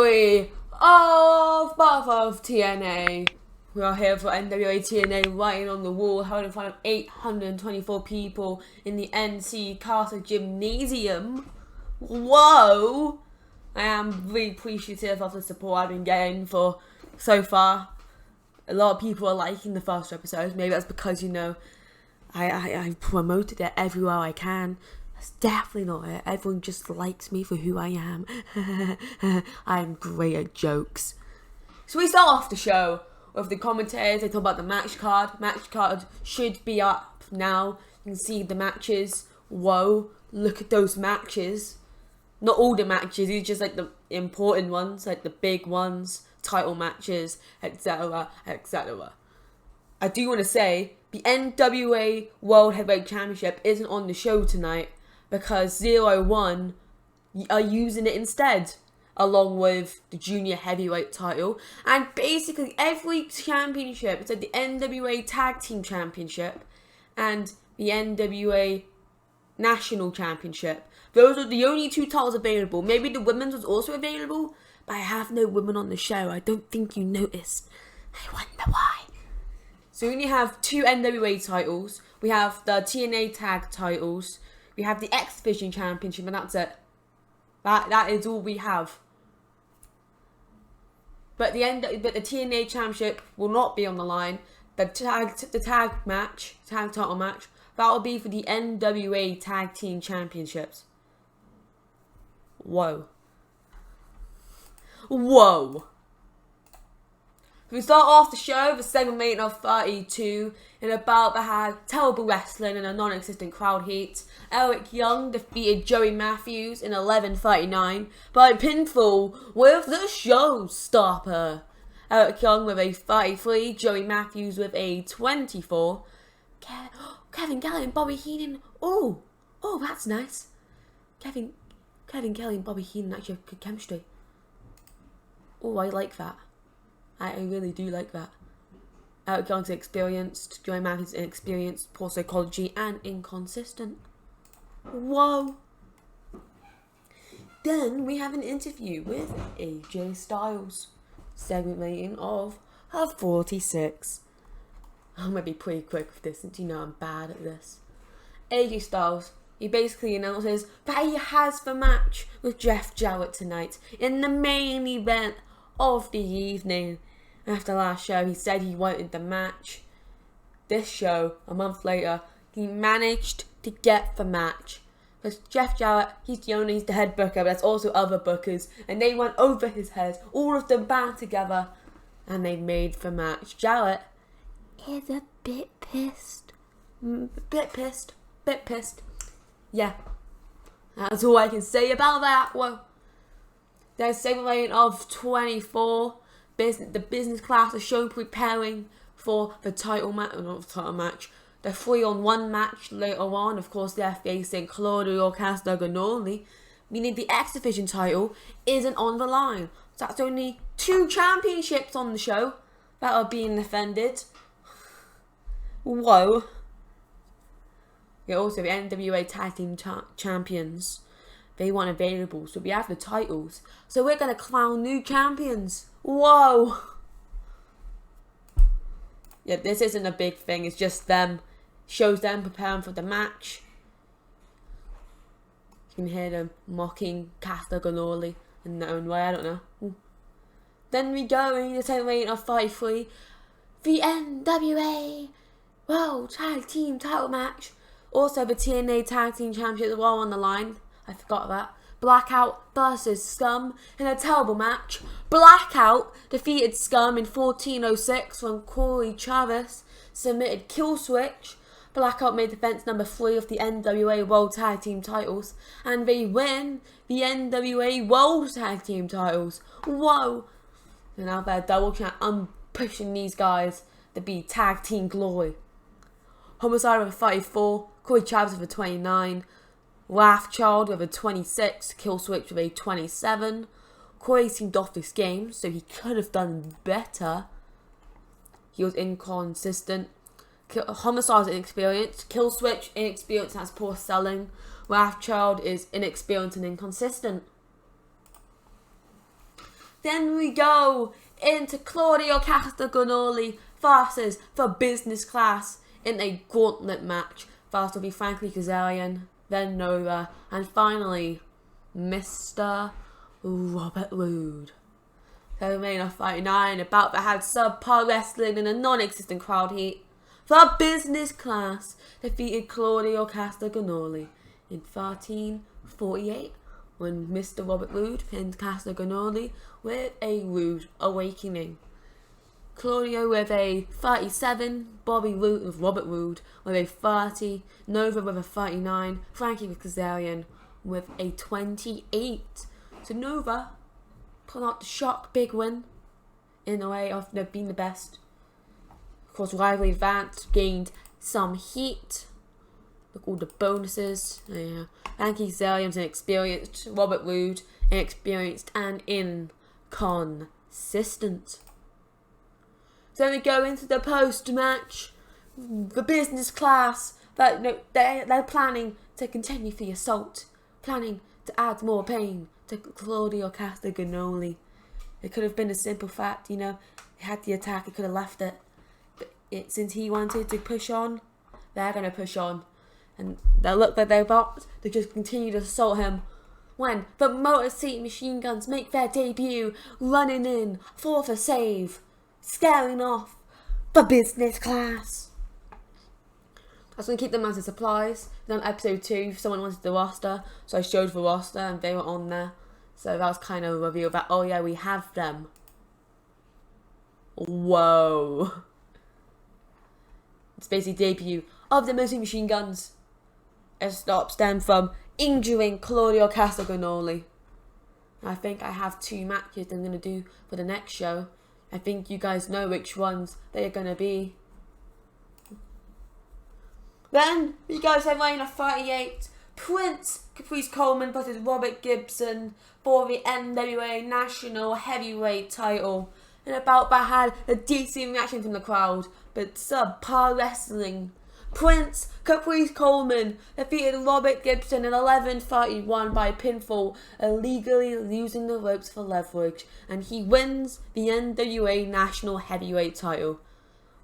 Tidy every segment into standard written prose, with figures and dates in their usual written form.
3 of Bath of TNA. We are here for NWA TNA writing on the wall, held in front of 824 people in the NC Castle Gymnasium. Whoa! I am really appreciative of the support I've been getting for so far. A lot of people are liking the first episode. Maybe that's because, you know, I promoted it everywhere I can. That's definitely not it. Everyone just likes me for who I am. I'm great at jokes. So we start off the show with the commentators. They talk about the match card. Match card should be up now. You can see the matches. Whoa, look at those matches. Not all the matches, these are just like the important ones, like the big ones, title matches, etc, etc. I do want to say, the NWA World Heavyweight Championship isn't on the show tonight because 0-1 are using it instead, along with the Junior Heavyweight title. And basically every championship, it's like the NWA Tag Team Championship and the NWA National Championship. Those are the only two titles available. Maybe the women's was also available, but I have no women on the show. I don't think you noticed. I wonder why. So we only have two NWA titles. We have the TNA tag titles. We have the X Division Championship, and that's it. That is all we have. But the TNA Championship will not be on the line. The tag title match, that will be for the NWA Tag Team Championships. Whoa. Whoa. We start off the show with segment main of 32 in a bout that had terrible wrestling and a non-existent crowd heat. Eric Young defeated Joey Matthews in 11:39 by pinfall with the showstopper. Eric Young with a 33, Joey Matthews with a 24. Kevin Kelly and Bobby Heenan. Oh, that's nice. Kevin Kelly and Bobby Heenan actually have good chemistry. Oh, I like that. I really do like that. Eric Young's experienced, Joey Matthews inexperienced, poor psychology, and inconsistent. Whoa. Then we have an interview with AJ Styles. Segment rating of 46. I'm going to be pretty quick with this since you know I'm bad at this. AJ Styles, he basically announces that he has the match with Jeff Jarrett tonight in the main event of the evening. After last show, he said he wanted the match. This show, a month later, he managed to get the match. Because Jeff Jarrett, he's the head booker, but there's also other bookers, and they went over his head, all of them band together, and they made the match. Jarrett is a bit pissed. Bit pissed. Yeah. That's all I can say about that. Well, there's a segment rating of 24. The business class is shown preparing for the title match. Not the title match. The 3-on-1 match later on. Of course, they're facing Claudio Castagnoli. Meaning the X Division title isn't on the line. So that's only 2 championships on the show that are being defended. Whoa. We're also the NWA Tag Team Champions. They weren't available, so we have the titles. So we're going to crown new champions. Whoa. Yeah, this isn't a big thing. It's just them. Shows them preparing for the match. You can hear them mocking Castagnoli in their own way. I don't know. Ooh. Then we go in the segment rating of 33. The NWA World Tag Team title match. Also the TNA Tag Team Championship as well on the line. I forgot that. Blackout versus Scum in a terrible match. Blackout defeated Scum in 14:06 when Corey Travis submitted Kill Switch. Blackout made defense number 3 of the NWA World Tag Team titles, and they win the NWA World Tag Team titles. Whoa! And now they're double champ. I'm pushing these guys to be tag team glory. Homicide with a 34, Corey Travis with a 29, Wrathchild with a 26, Killswitch with a 27. Corey seemed off this game, so he could have done better. He was inconsistent. Homicide is inexperienced. Killswitch, inexperienced, has poor selling. Wrathchild is inexperienced and inconsistent. Then we go into Claudio Castagnoli versus the business class in a gauntlet match. First will be Frankie Kazarian, then Nova, and finally Mr. Robert Roode. So main of Fight 9, about that had subpar wrestling and a non-existent crowd heat. The business class defeated Claudio Castagnoli in 13:48 when Mr. Robert Roode pinned Castagnoli with a rude awakening. Claudio with a 37, Robert Roode with a 30, Nova with a 39, Frankie with Kazarian with a 28. So Nova put out the shock big win in a way of being the best. Of course, rivalry advanced, gained some heat. Look all the bonuses. Yeah. Frankie Kazarian's inexperienced, Robert Roode inexperienced and inconsistent. So then we go into the post-match. The business class, they're planning to continue the assault, planning to add more pain to Claudio Castagnoli. It could have been a simple fact, he had the attack, he could have left it. But since he wanted to push on, they're going to push on. And they look like they're about to just continue to assault him. When the Motor City Machine Guns make their debut, running in for the save, scaring off the business class. I was going to keep them as a surprise. Then on episode 2, someone wanted the roster, so I showed the roster and they were on there. So that was kind of a reveal that, oh yeah, we have them. Whoa. It's basically debut of the Motor City Machine Guns. It stops them from injuring Claudio Castagnoli. I think I have 2 matches I'm going to do for the next show. I think you guys know which ones they are going to be. Then we go to Reign of 38. Prince Caprice Coleman versus Robert Gibson for the NWA National Heavyweight title. And about that had a decent reaction from the crowd, but subpar wrestling. Prince Caprice Coleman defeated Robert Gibson in 11:31 by pinfall, illegally using the ropes for leverage, and he wins the NWA National Heavyweight title.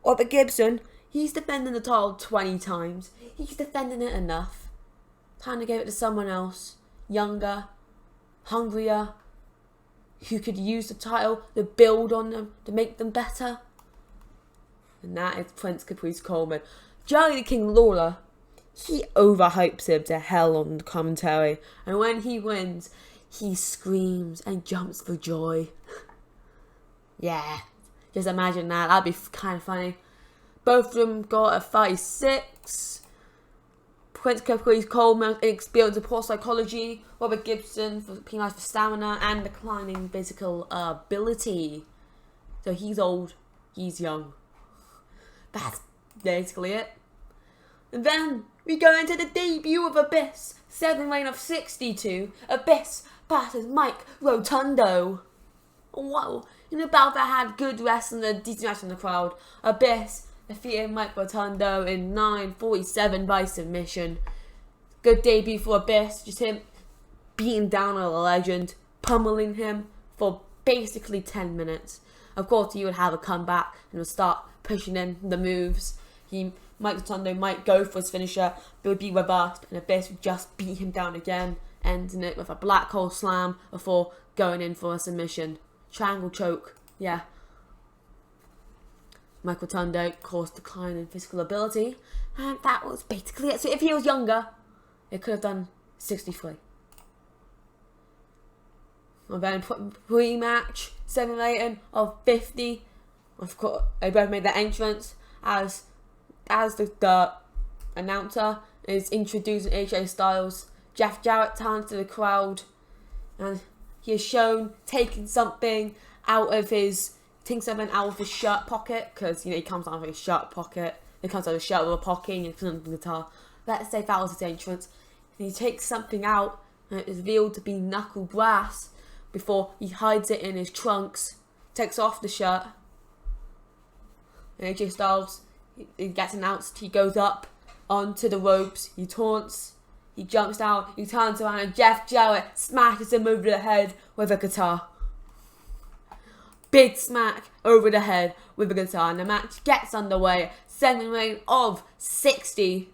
Robert Gibson, he's defending the title 20 times. He's defending it enough. Time to give it to someone else, younger, hungrier, who could use the title to build on them, to make them better. And that is Prince Caprice Coleman. Johnny the King Lawler, he overhypes him to hell on the commentary. And when he wins, he screams and jumps for joy. Yeah, just imagine that. That'd be kind of funny. Both of them got a 36. Prince Caprice Coleman experienced poor psychology. Robert Gibson for penalised for stamina and declining physical ability. So he's old, he's young. That's basically it. And then we go into the debut of Abyss. 7 reign of 62. Abyss versus Mike Rotundo. Whoa. And about that had good wrestling and a decent match in the crowd. Abyss defeated Mike Rotundo in 9:47 by submission. Good debut for Abyss. Just him beating down a legend, pummeling him for basically 10 minutes. Of course, he would have a comeback and would start pushing in the moves. Mike Rotundo might go for his finisher, but it would be reversed, and Abyss would just beat him down again, ending it with a black hole slam before going in for a submission. Triangle choke, yeah. Mike Rotundo caused decline in physical ability, and that was basically it. So if he was younger, it could have done 63. And then pre-match, 7 rating of 50. Of course, they both made their entrance as the announcer is introducing AJ Styles. Jeff Jarrett turns to the crowd and he is shown taking something out of his shirt pocket, because he comes out of his shirt pocket. He comes out of his shirt with a pocket and he puts on the guitar. Let's say that was his entrance. And he takes something out and it is revealed to be knuckle brass before he hides it in his trunks, takes off the shirt. And AJ Styles, he gets announced, he goes up onto the ropes, he taunts, he jumps down, he turns around and Jeff Jarrett smashes him over the head with a guitar. big smack over the head with a guitar, and the match gets underway. 7 round of 60.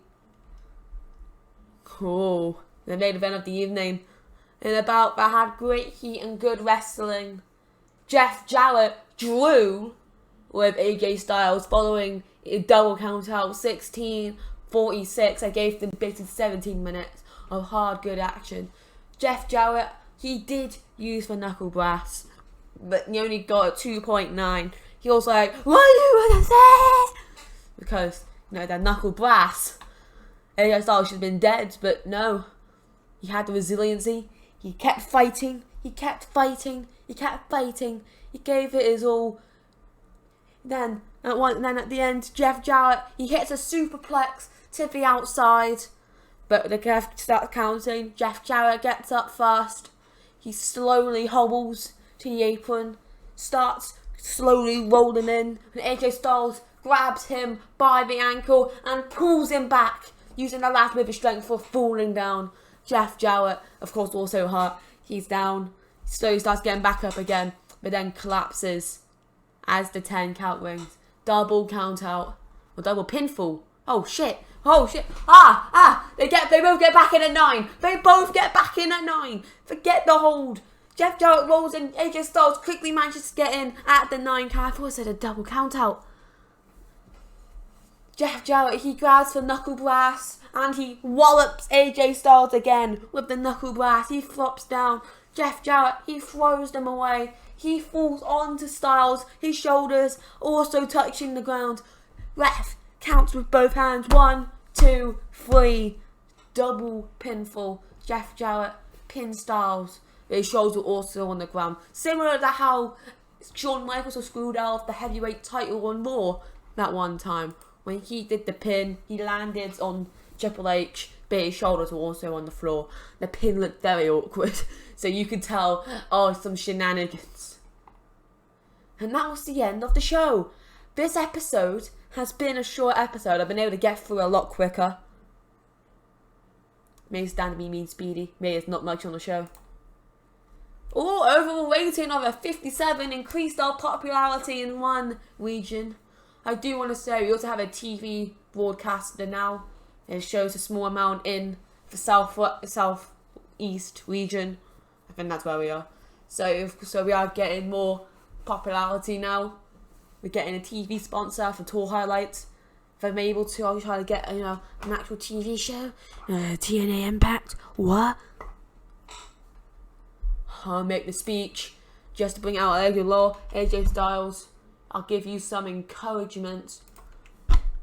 Oh, the main event of the evening. In a bout that had great heat and good wrestling. Jeff Jarrett drew with AJ Styles following a double count out, 16:46. I gave them basically 17 minutes of hard, good action. Jeff Jarrett, he did use the knuckle brass, but he only got a 2.9. He was like, what are you gonna say? Because, the knuckle brass. AJ Styles should have been dead, but no. He had the resiliency. He kept fighting. He kept fighting. He kept fighting. He gave it his all. Then at the end, Jeff Jarrett, he hits a superplex to the outside. But the ref starts counting. Jeff Jarrett gets up first. He slowly hobbles to the apron. Starts slowly rolling in. And AJ Styles grabs him by the ankle and pulls him back, using the last bit of strength for falling down. Jeff Jarrett, of course, also hurt. He's down. He slowly starts getting back up again, but then collapses as the 10 count rings. Double count out. Or double pinfall. Oh shit. Oh shit. They both get back in at 9. They both get back in at 9. Forget the hold. Jeff Jarrett rolls in. AJ Styles quickly manages to get in at the 9 count. I thought I said a double count out. Jeff Jarrett, he grabs the knuckle brass and he wallops AJ Styles again with the knuckle brass. He flops down. Jeff Jarrett, he throws them away. He falls onto Styles, his shoulders also touching the ground. Ref counts with both hands. 1, 2, 3. Double pinfall. Jeff Jarrett pin Styles. His shoulders were also on the ground. Similar to how Shawn Michaels was screwed out of the heavyweight title on Raw that one time. When he did the pin, he landed on Triple H, but his shoulders were also on the floor. The pin looked very awkward, so you could tell, some shenanigans. And that was the end of the show. This episode has been a short episode. I've been able to get through a lot quicker. Maybe it's down to me being speedy. Maybe it's not much on the show. Overall rating of a 57 increased our popularity in one region. I do want to say we also have a TV broadcaster now. It shows a small amount in the southeast region. I think that's where we are. So we are getting more popularity now. We're getting a TV sponsor for tour highlights. If I'm able to, I'll try to get an actual TV show. TNA Impact. What? I'll make the speech just to bring out AJ Styles. I'll give you some encouragement.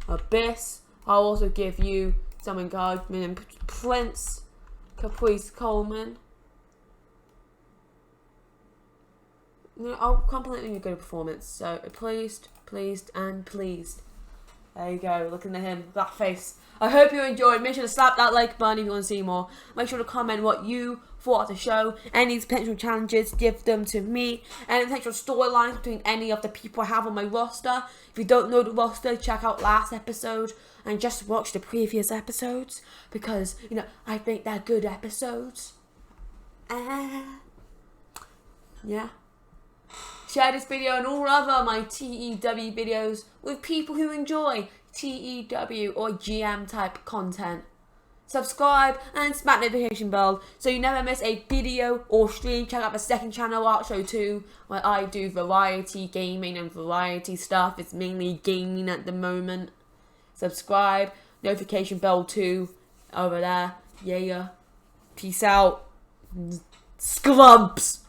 Abyss, I'll also give you some encouragement. And Prince, Caprice Coleman. I'll compliment you a good performance. So, pleased, and pleased. There you go, looking at him, that face. I hope you enjoyed. Make sure to slap that like button if you want to see more. Make sure to comment what you thought of the show. Any potential challenges, give them to me. Any potential storylines between any of the people I have on my roster. If you don't know the roster, check out last episode and just watch the previous episodes. Because, I think they're good episodes. Yeah. Share this video and all other my TEW videos with people who enjoy TEW or GM type content. Subscribe and smack the notification bell so you never miss a video or stream. Check out the second channel, ArchoToo, where I do variety gaming and variety stuff. It's mainly gaming at the moment. Subscribe, notification bell too, over there. Yeah. Peace out. Scrubs.